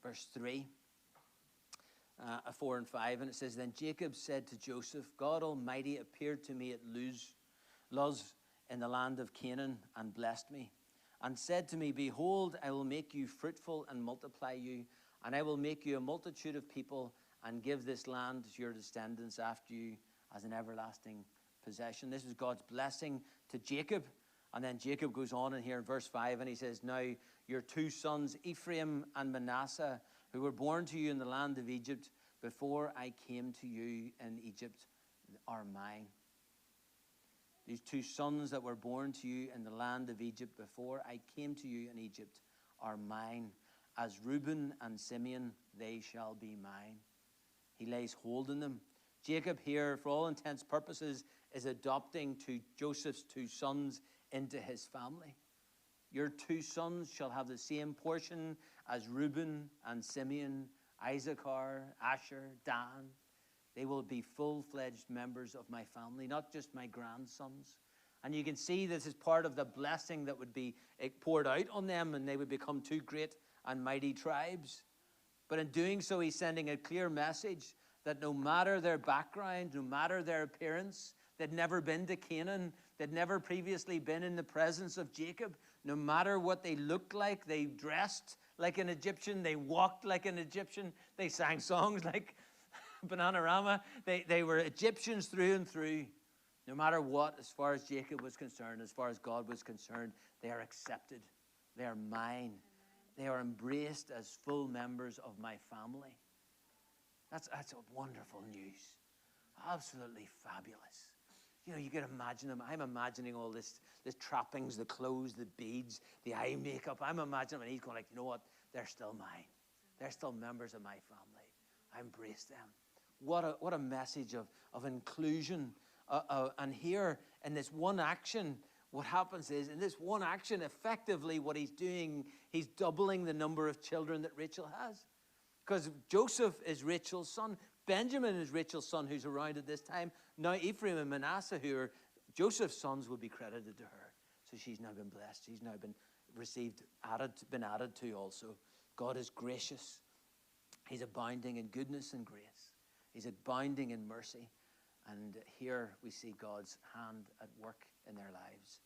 verse 3, 4 and 5, and it says, Then Jacob said to Joseph, God Almighty appeared to me at Luz in the land of Canaan and blessed me, and said to me, Behold, I will make you fruitful and multiply you, and I will make you a multitude of people, and give this land to your descendants after you as an everlasting possession. This is God's blessing to Jacob. And then Jacob goes on in here in verse 5, and he says, Now your two sons, Ephraim and Manasseh, who were born to you in the land of Egypt before I came to you in Egypt, are mine. These two sons that were born to you in the land of Egypt before I came to you in Egypt are mine. As Reuben and Simeon, they shall be mine. He lays hold on them. Jacob here, for all intents and purposes, is adopting Joseph's two sons into his family. Your two sons shall have the same portion as Reuben and Simeon, Issachar, Asher, Dan. They will be full-fledged members of my family, not just my grandsons. And you can see this is part of the blessing that would be poured out on them, and they would become two great and mighty tribes. But in doing so, he's sending a clear message that no matter their background, no matter their appearance, they'd never been to Canaan, they'd never previously been in the presence of Jacob. No matter what they looked like, they dressed like an Egyptian, they walked like an Egyptian, they sang songs like Bananarama. They were Egyptians through and through. No matter what, as far as Jacob was concerned, as far as God was concerned, they are accepted. They are mine. They are embraced as full members of my family. That's a wonderful news. Absolutely fabulous. You know, you can imagine them. I'm imagining all this, the trappings, the clothes, the beads, the eye makeup. I'm imagining him, and he's going like, you know what? They're still mine. They're still members of my family. I embrace them. What a message of inclusion. And here, in this one action, what happens is, in this one action, effectively what he's doing, he's doubling the number of children that Rachel has. Because Joseph is Rachel's son. Benjamin is Rachel's son, who's around at this time. Now Ephraim and Manasseh, who are Joseph's sons, will be credited to her. So she's now been blessed. She's now been added to also. God is gracious. He's abounding in goodness and grace. He's abounding in mercy. And here we see God's hand at work in their lives.